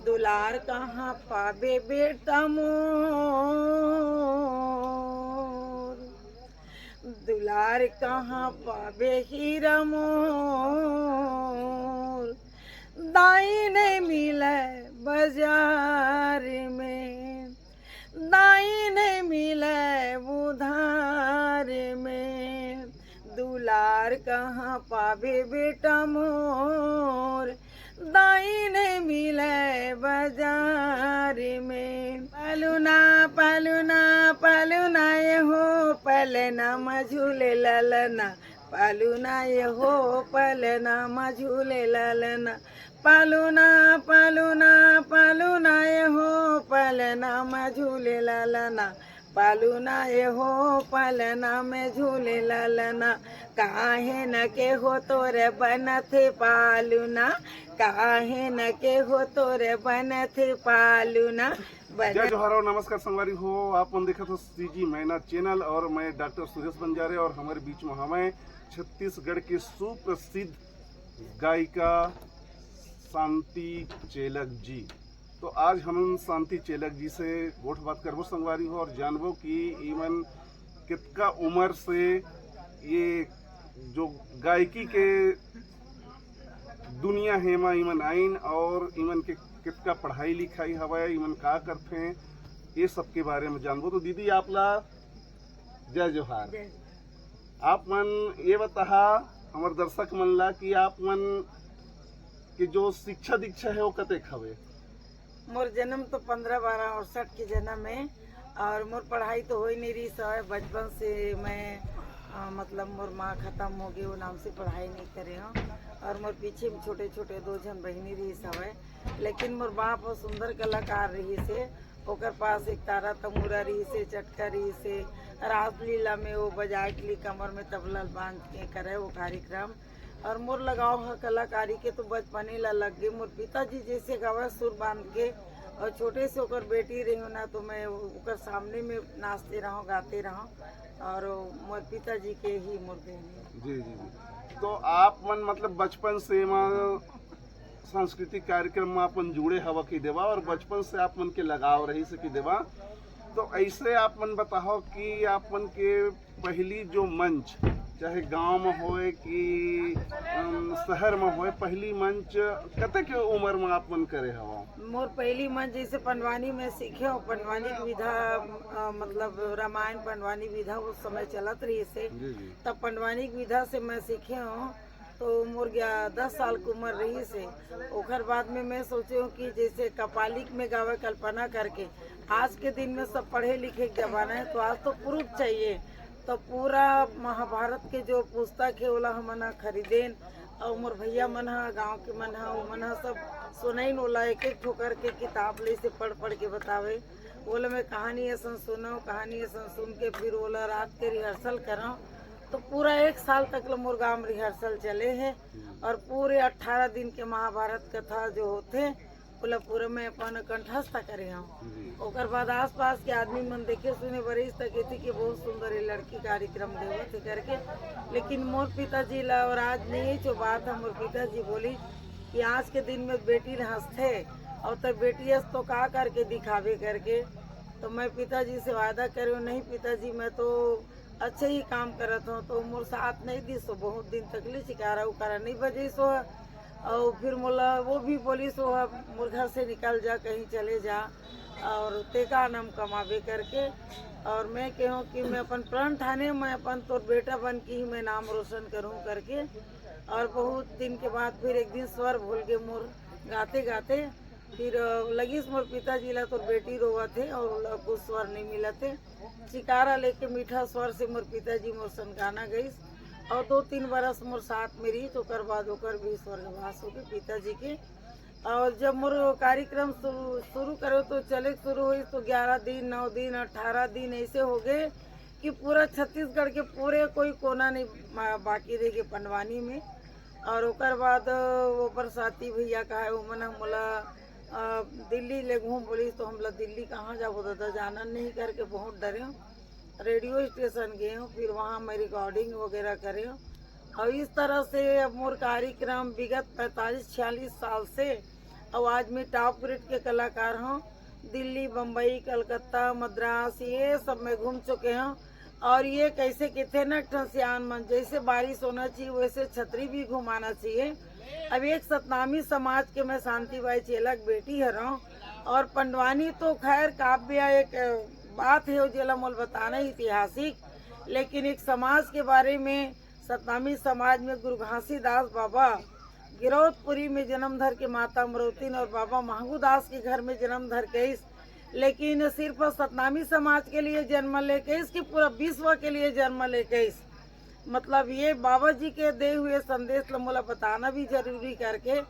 दुलार कहाँ पाबे बेटा मोर, दुलार कहाँ पाबे हीरा मोर, दाई नहीं मिले बाजार में, दाई नहीं मिले उधार में, दुलार कहाँ पाबे बेटा मोर, दाई नहीं मिले बाजार में। पलुना पलुना पलुना ये हो पलना मझूले ललना, पलुना ये हो पलना मझूले ललना, पलुना पलुना पलुना ये हो पलना मझूले ललना, पलुना ये हो पलना में झूले ललना, काहे न के हो तोरे बनथे पालुना, काहे न के हो तोरे बनथे पालुना। जय जोहार और नमस्कार संगवारी हो। आप मन देखत हो सीजी मैना चैनल और मैं डॉक्टर सुरेश बंजारे और हमारे बीच में हमें छत्तीसगढ़ की सुप्रसिद्ध गायिका शांति चेलक जी। तो आज हम शांति चेलक जी से गोठ बात करबो संगवारी हो और जानबो कि इमन कितना उम्र से ये जो गायकी के दुनिया है मा इमन आइन और इमन के कितना पढ़ाई लिखाई हवा इमन का करते हैं ये सब के बारे में जानबो। तो दीदी आप ला जय जोहार। आप मन ये बता हमारे दर्शक मन ला कि आप मन की जो शिक्षा दीक्षा है वो कतेक हवे। मोर जन्म तो 15-12-68 के जन्म है और मोर पढ़ाई तो हो ही नहीं रही है। बचपन से मैं मतलब मोर माँ खत्म हो गई, वो नाम से पढ़ाई नहीं करे हूँ और मोर पीछे में छोटे छोटे 2 जन बहनी रही सब है। लेकिन मोर बाप बहुत सुंदर कलाकार रही से, ओकर पास एक तारा तमूरा रही से, चटका रही से, रासलीला में वो बजाए के लिए कमर में तबला बांध के करे वो कार्यक्रम। और मोर लगाव है कलाकारी के तो बचपने ला लग गए। मोर पिताजी जैसे गावे सुर बांध के और छोटे से ओकर बेटी रही ना तो मैं ओकर सामने में नाचते रहो गाते रहो और मोर पिताजी के ही मोर बहनी। जी जी जी। तो आप मन मतलब बचपन से सांस्कृतिक कार्यक्रम में अपन जुड़े हवा की देवा और बचपन से आप मन के लगाव रही से की देवा। तो ऐसे आप मन बताओ कि आप मन के पहली जो मंच चाहे गांव में होए कि शहर में होए पहली मंच कते के उम्र में आप मन करे हवा। मोर पहली मंच जैसे पंडवानी में सीखे हो, पंडवानी की विधा मतलब रामायण पंडवानी विधा उस समय चलत रही से, तब पंडवानी की विधा से मैं सीखे हूँ। तो मोर 10 साल की उम्र रही से ओखर बाद में मैं सोचे हूँ कि जैसे कपालिक में गावे कल्पना करके। आज के दिन में सब पढ़े लिखे के जमाना है तो आज तो प्रूफ चाहिए, तो पूरा महाभारत के जो पुस्तक है ओला हमन खरीदेन और मोर भैया मन गाँव के मन सब सुनैन ओला एक एक ठोकर के किताब ले से पढ़ पढ़ के बतावे। ओला मैं कहानी ऐसा सुनो, कहानी ऐसा सुन के फिर ओला रात के रिहर्सल करो। तो पूरा 1 साल तक मोर गाँव में रिहर्सल चले है और पूरे 18 दिन के महाभारत कथा जो होते बोला पूरा मैं अपन कंठस्थ करे हूँ। ओकर बाद आस पास के आदमी मन देखे सुने बरिस तक थी कि बहुत सुंदर ये लड़की कार्यक्रम देवत करके। लेकिन मोर पिताजी ला और आज नहीं जो बात है, मोर पिताजी बोली कि आज के दिन में बेटी हंसते और तब बेटी तो का करके दिखावे करके। तो मैं पिताजी से वादा करे नहीं पिताजी मैं तो अच्छे ही काम करत हूँ। तो मोर साथ नहीं दी सो बहुत दिन तक ले शिकारा उकारा नहीं बजे सो और फिर मोला वो भी बोली सो मोर घर से निकल जा कहीं चले जा और तेका नाम कमावे करके। और मैं कहूँ कि मैं अपन प्रण ठाने मैं अपन तोर बेटा बन के ही मैं नाम रोशन करूँ करके। और बहुत दिन के बाद फिर एक दिन स्वर भूल गए मोर गाते गाते, फिर लगी मोर पिताजी ला तोर बेटी रोवा थे और कुछ स्वर नहीं मिला थे। शिकारा लेके मीठा स्वर से मोर पिताजी मोर सनकाना गई और 2-3 बरस मोर साथ में रही। तो कर बाद ओकर भी स्वर्गवास हो गए पिताजी के। और जब मोर कार्यक्रम शुरू करो तो चले शुरू हुई तो 11 दिन 9 दिन 18 दिन ऐसे हो गए कि पूरा छत्तीसगढ़ के पूरे कोई कोना नहीं बाकी रह गए पंडवानी में। और ओकर बाद वो बरसाती भैया का है वो मन मोला दिल्ली ले घूम बोली। तो हम लोग दिल्ली कहाँ जाबो दादा जाना नहीं करके बहुत डरे हूँ। रेडियो स्टेशन गए हूँ, फिर वहाँ मैं रिकॉर्डिंग वगैरह करे हूँ। और इस तरह से अब मोर कार्यक्रम विगत 45-46 साल से आवाज में टॉप ग्रेड के कलाकार हों। दिल्ली, बम्बई, कलकत्ता, मद्रास ये सब में घूम चुके हैं। और ये कैसे कितने न ठसियान मन, जैसे बारिश होना चाहिए वैसे छतरी भी घुमाना चाहिए। अब एक सतनामी समाज के मैं शांतिबाई चेलक बेटी हूँ। और पंडवानी तो खैर काव्य एक बात है जिला मोल बताना ऐतिहासिक, लेकिन एक समाज के बारे में सतनामी समाज में गुरु घासीदास बाबा गिरौदपुरी में जन्म धर के माता अमरोतीन और बाबा महंगूदास के घर में जन्म धर के लेकिन सिर्फ सतनामी समाज के लिए जन्म लेके इसकी पूरा विश्व के लिए जन्म लेके मतलब ये बाबा जी के दे हुए संदेश मोला बताना भी जरूरी करके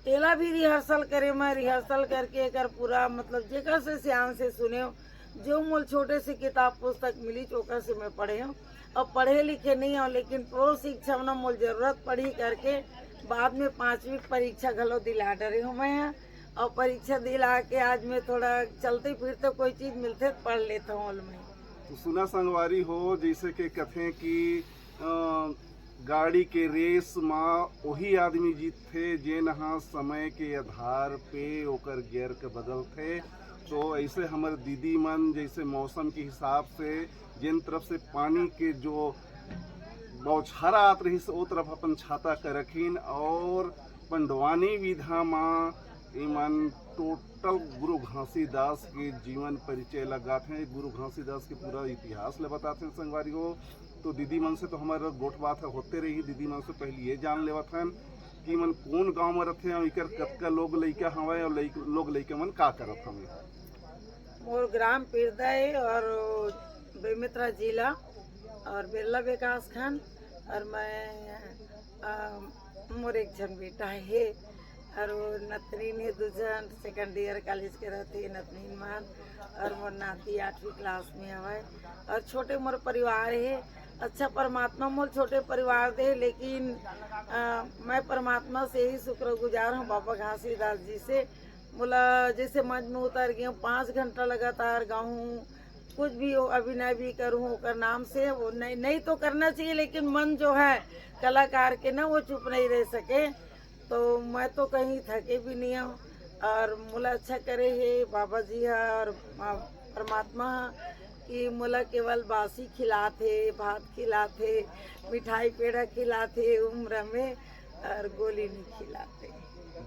एला भी रिहर्सल करे। मैं रिहर्सल करके एक पूरा मतलब जेकर से सियान से सुने जो मोल छोटे से किताब पुस्तक मिली चोकर से मैं पढ़े हूँ। अब पढ़े लिखे नहीं हो लेकिन प्रो शिक्षा में मोल जरूरत पड़ी करके बाद में 5वीं परीक्षा घलो दिला डरे हूँ मैं। और परीक्षा दिला के आज मैं थोड़ा चलते फिरते कोई चीज मिलते तो पढ़ लेता हूँ मैं। तो सुना संगवारी हो जैसे कि कथे कि गाड़ी के रेस में वही आदमी जीतते जे नहा समय के आधार पे ओकर गियर के बदल थे। तो ऐसे हमारे दीदी मन जैसे मौसम के हिसाब से जिन तरफ से पानी के जो बौछारा आत रही से वो तरफ अपन छाता कर रखीन। और पंडवानी विधा में ईमान टोटल गुरु घासीदास के जीवन परिचय लगाते हैं, गुरु घासीदास के पूरा इतिहास ले बताते हैं संगवारी हो। तो दीदी मन से तो हमारा गोठ बात है होते रही। दीदी मन से पहले ये जान लेवत हैं कि मन कौन गांव में रहते हैं, इकर कतका लोग लइका हवे और लोग लइका मन का करत हवे। मोर ग्राम पीरदाई और बेमित्रा जिला और बिरला विकास खंड। और मैं मोर एक जन बेटा है और वो नतनीन है, दूसरा सेकंड ईयर कॉलेज के रहती है नतनीन मान। और मोर नाती 8वीं क्लास में हवे। और छोटे मोर परिवार है। अच्छा परमात्मा मोर छोटे परिवार दे, लेकिन मैं परमात्मा से ही शुक्रगुजार हूँ बाबा घासीदास जी से। बोला जैसे मंच में उतर गई 5 घंटा लगातार गाऊँ, कुछ भी हो अभिनय भी करूँ ओकर नाम से। वो नहीं तो करना चाहिए, लेकिन मन जो है कलाकार के ना वो चुप नहीं रह सके। तो मैं तो कहीं थके भी नहीं हूँ। और मोला अच्छा करे है बाबा जी है और परमात्मा कि मोला केवल बासी खिलाते, भात खिलाते, मिठाई पेड़ा खिलाते उम्र में, और गोली नहीं खिलाते।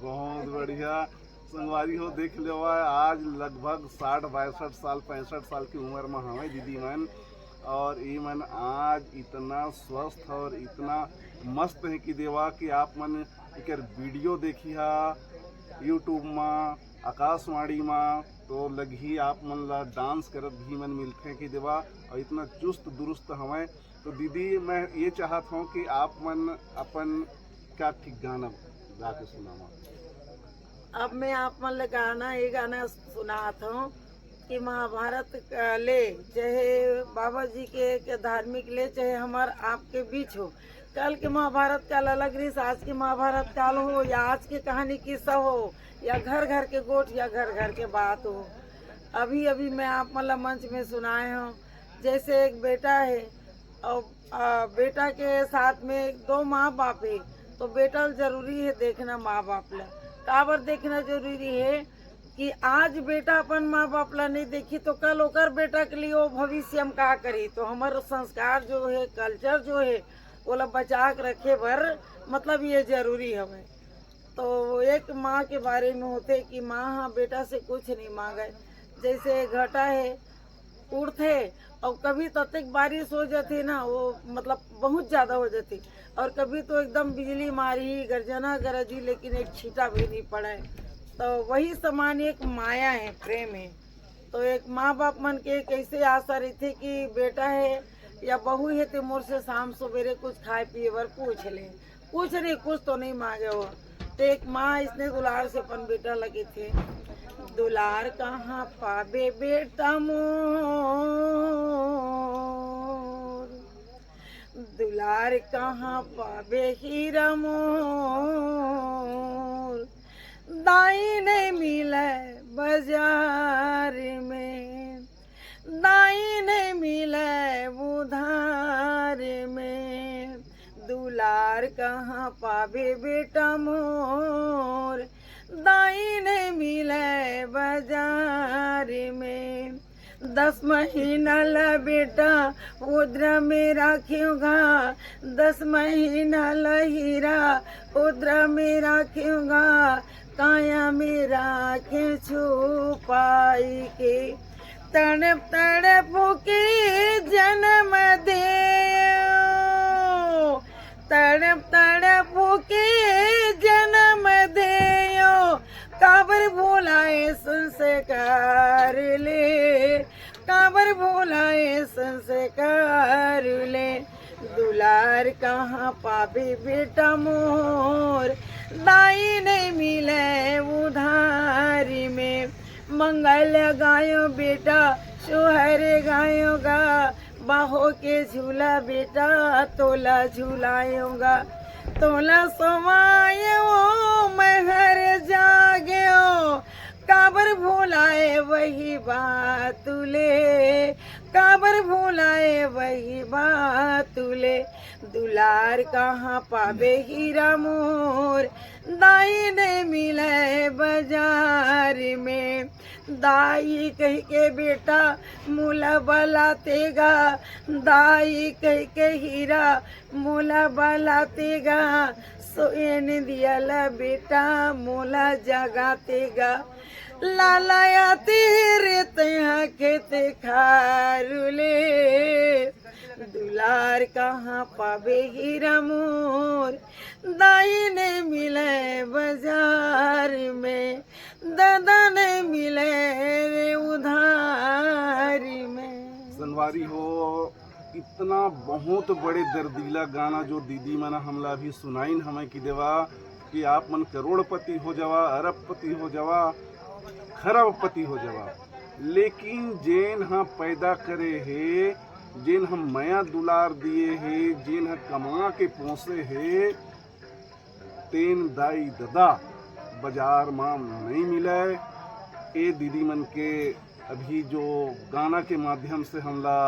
बहुत बढ़िया संगवारी हो देख लो आज लगभग 60-62 साल 65 साल की उम्र में हमें दीदी मन। और ये मन आज इतना स्वस्थ और इतना मस्त है कि देवा कि आप मन एक वीडियो देखी हा यूट्यूब में, आकाशवाणी में, तो लगी आप मन ला डांस करत भी मन मिलते हैं कि देवा और इतना चुस्त दुरुस्त हमें। तो दीदी मैं ये चाहता हूँ कि आप मन अपन का गाना गा के सुनावा। अब मैं आप मन ले गाना ये गाना सुनाता हूँ कि महाभारत ले चाहे बाबा जी के धार्मिक ले चाहे हमार आपके बीच हो, कल के महाभारत काल अलग रही, आज के महाभारत काल हो या आज के कहानी किस्सा हो या घर घर के गोठ या घर घर के बात हो। अभी अभी मैं आप मतलब मंच में सुनाए हूँ जैसे एक बेटा है और बेटा के साथ में 2 माँ बाप है। तो बेटा जरूरी है देखना माँ बाप ला, काबर देखना जरूरी है कि आज बेटा अपन माँ बाप ला नहीं देखी तो कल ओकर बेटा के लिए वो भविष्य में का करी। तो हमारा संस्कार जो है कल्चर जो है वो ला बचा के रखे भर मतलब ये जरूरी है। तो एक माँ के बारे में होते कि माँ हाँ बेटा से कुछ नहीं मांगे। जैसे घटा है उड़ते और कभी तक बारिश हो जाती ना वो मतलब बहुत ज़्यादा हो जाती, और कभी तो एकदम बिजली मारी गर्जना गरजी लेकिन एक छींटा भी नहीं पड़ा। तो वही समान एक माया है, प्रेम है। तो एक माँ बाप मन के कैसे आशा रही थी कि बेटा है या बहू है तो मोर से शाम सवेरे कुछ खाए पिए बर पूछ ले, कुछ नहीं कुछ तो नहीं मांगे हो। तो एक माँ इसने दुलार से अपन बेटा लगे थे, दुलार कहाँ पाबे बेटा मोर, दुलार कहाँ पाबे हीरा मोर, दाई नहीं मिले बाजार में, दाई नहीं मिले उधार में, दुलार कहाँ पाबे बेटा मोर, दाई नहीं बाजार में। 10 महीना ला बेटा उद्रा में रखूंगा, 10 महीना ला हीरा उद्रा में रखूंगा, काया में राखे छुपाई के। तड़प तड़प के जन्म दे, तड़प तड़प के जन्म दे, काबर भुलाए संस्कार ले, काबर भुलाए संस्कार ले। दुलार कहाँ पावे बेटा मोर, दाई नहीं मिले उधारी में। मंगल गायो बेटा सोहर गायोगा, बाहों के झूला बेटा तोला झूलाऊंगा। तोला सोवायो महर जागयो, काबर भुलाए वही बात तुले, काबर भुलाए वही बात तुले। दुलार कहाँ पावे हीरा मोर, दाई ने मिले बाजार में। दाई कह के बेटा मूला बलातेगा, दाई कह के हीरा मूला बलातेगा, सोन दियाला बेटा मोला जगातेगा। लालाया तेरे तया खेते खारुले, दुलार कहाँ पावे हीरा मोर, दाई ने मिले बाजार में, दादा ने मिले रे उधारी में। संगवारी हो, इतना बहुत बड़े दर्दीला गाना जो दीदी मना हमला भी सुनाइन हमें कि देवा कि आप मन करोड़पति हो जावा, अरबपति हो जावा, खरबपति हो जावा, लेकिन जेन हम पैदा करे है, जेन हम माया दुलार दिए है, जेन हम कमा के पोसे है, तेन दाई ददा बाजार में नहीं मिले। ए दीदी मन के अभी जो गाना के माध्यम से हमला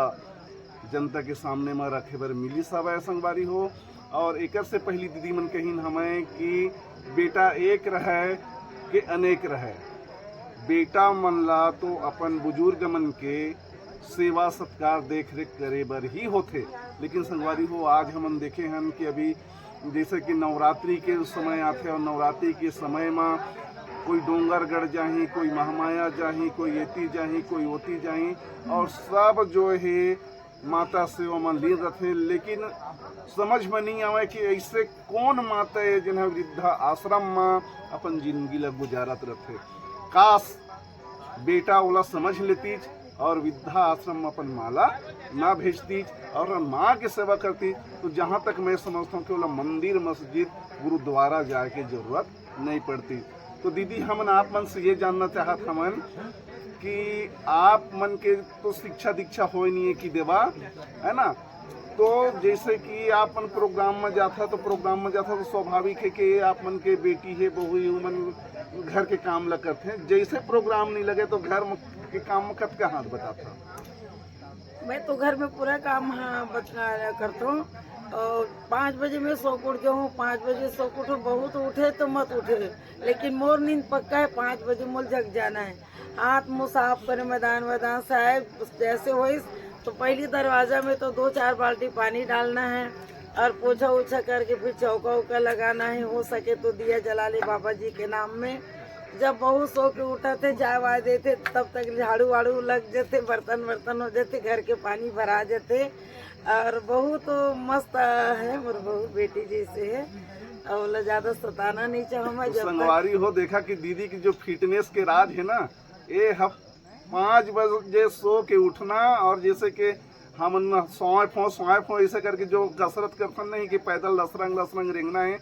जनता के सामने में रखे बर मिली सब है संगवारी हो। और एक से पहली दीदी मन कहीन हमें कि बेटा एक रहे कि अनेक रहे। बेटा मन ला तो अपन बुजुर्ग मन के सेवा सत्कार देख रेख करे बर ही होते, लेकिन संगवारी हो आज हम देखे हैं कि अभी जैसे कि नवरात्रि के समय आते और नवरात्रि के समय में कोई डोंगरगढ़ जाही, कोई महामाया जाही, कोई एती जाही, कोई ओती जाही, और सब जो है माता सेवा में लीन रहते, लेकिन समझ में नहीं आवे कि ऐसे कौन माता है जिन्हें वृद्धा आश्रम में अपन जिंदगी ला गुजारत रहते। काश बेटा ओला समझ लेती और वृद्धा आश्रम में अपन माला ना भेजती और माँ की सेवा करती, तो जहाँ तक मैं समझता हूँ कि ओला मंदिर मस्जिद गुरुद्वारा जाए की जरूरत नहीं पड़ती। तो दीदी हमन आप मन से ये जानना चाहत हमन कि आप मन के तो शिक्षा दीक्षा हो नहीं है कि देवा है ना, तो जैसे कि आप मन प्रोग्राम में जाता तो प्रोग्राम में जाता तो स्वाभाविक है कि आप मन के बेटी है बहू है मन घर के काम लग करते हैं, जैसे प्रोग्राम नहीं लगे तो घर के काम में कत का हाथ बताता। मैं तो घर में पूरा काम करता हूँ। और 5 बजे मैं सो उठ गया हूँ, 5 बजे सो उठो, बहुत उठे तो मत उठे, लेकिन मोर नींद पक्का है 5 बजे मोल जग जाना है। हाथ मुँह साफ करे, मैदान वैदान साहब जैसे हो तो पहली दरवाजा में तो 2-4 बाल्टी पानी डालना है और पोछा उछा करके फिर चौका उका लगाना है, हो सके तो दिया जला ले बाबा जी के नाम में। जब बहू सो के उठाते चाय वाय देते तब तक झाड़ू वाड़ू लग जाते, बर्तन वर्तन हो जाते, घर के पानी भरा जाते। और बहू तो मस्त है, मोर बहू बेटी जैसे है और ज्यादा सताना नहीं चाहूँगा। तो संगवारी हो देखा कि दीदी की जो फिटनेस के राज है ना, ये 5 बजे सो के उठना और जैसे कि हम सौंफ हो ऐसे करके जो कसरत करते नहीं कि पैदल लसरंग रेंगना है,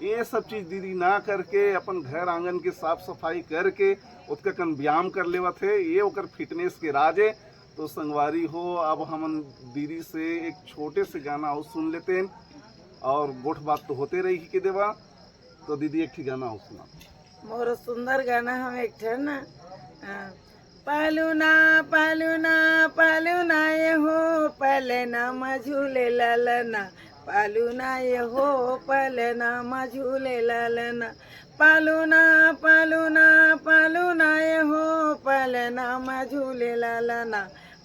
ये सब चीज दीदी ना करके अपन घर आंगन के साफ सफाई करके उसका कन व्यायाम कर लेवा थे, ये ओकर फिटनेस के राज है। तो संगवारी हो अब हम दीदी से एक छोटे से गाना और सुन लेते हैं, और गोठ बात तो होते रही कि देवा, तो दीदी एक ही गाना और सुना। मोर सुंदर गाना हम एक ठे ना, पालूना पालूना पालूना ये हो पलना मझूले ललना, पालूना ये हो पलना मझूले ललना, पालूना पालूना पालूना ये हो पलना में झूले ललना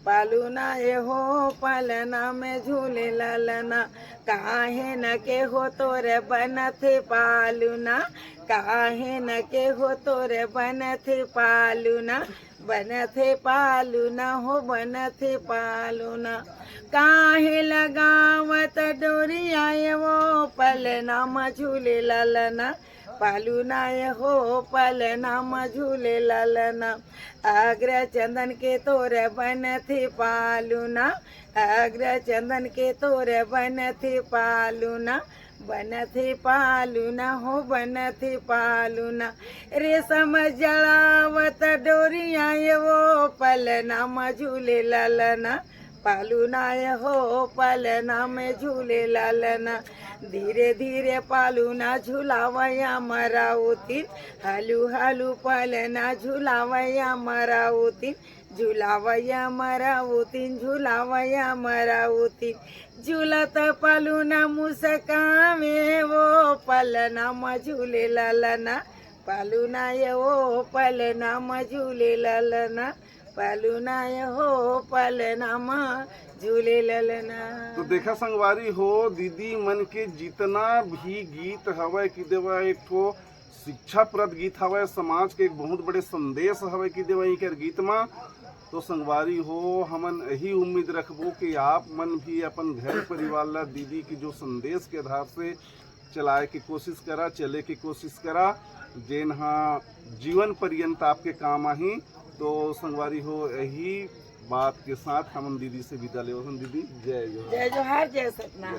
पालूना ये हो पलना में झूले ललना काहे न के हो तोरे बनथे पालूना काहे न के हो तोरे बनथे पालूना बनथे पालूना हो बनथे पालूना काहे लगावत डोरिया ये वो पलना में झूले ललना पालूना ये हो पलना में झूले ललना अग्र चंदन के तोरे बनथे पालूना अग्र चंदन के तोरे बनथे पालूना बनथे पालूना हो बनथे पालूना रेशम जड़ावत डोरिया ये वो पलना में झूले ललना पालूना ये हो पलना में झूले ललना धीरे धीरे पालूना झूलावया मरावती हलू हलू पलना झूलावया मरावती झूलावया मरावती झूलावया मरावती झूलत पालूना मुस्कावे वो पलना में झूले ललना पालूना ये वो पलना में झूले ललना पालूना ये हो पलना में झूले ललना। तो देखा संगवारी हो दीदी मन के जितना भी गीत हवे कि देवा एक ठो शिक्षाप्रद गीत हवे, समाज के एक बहुत बड़े संदेश हवे कि देवा एक गीत में। तो संगवारी हो हमन यही उम्मीद रखबो कि आप मन भी अपन घर परिवार ला दीदी की जो संदेश के आधार से चलाए की कोशिश करा, चले की कोशिश करा, जेन हाँ जीवन पर्यंत आपके काम आही। तो संगवारी हो यही बात के साथ हम दीदी से विदा ले। दीदी जय जोहार। जय जोहार जय सतनाम।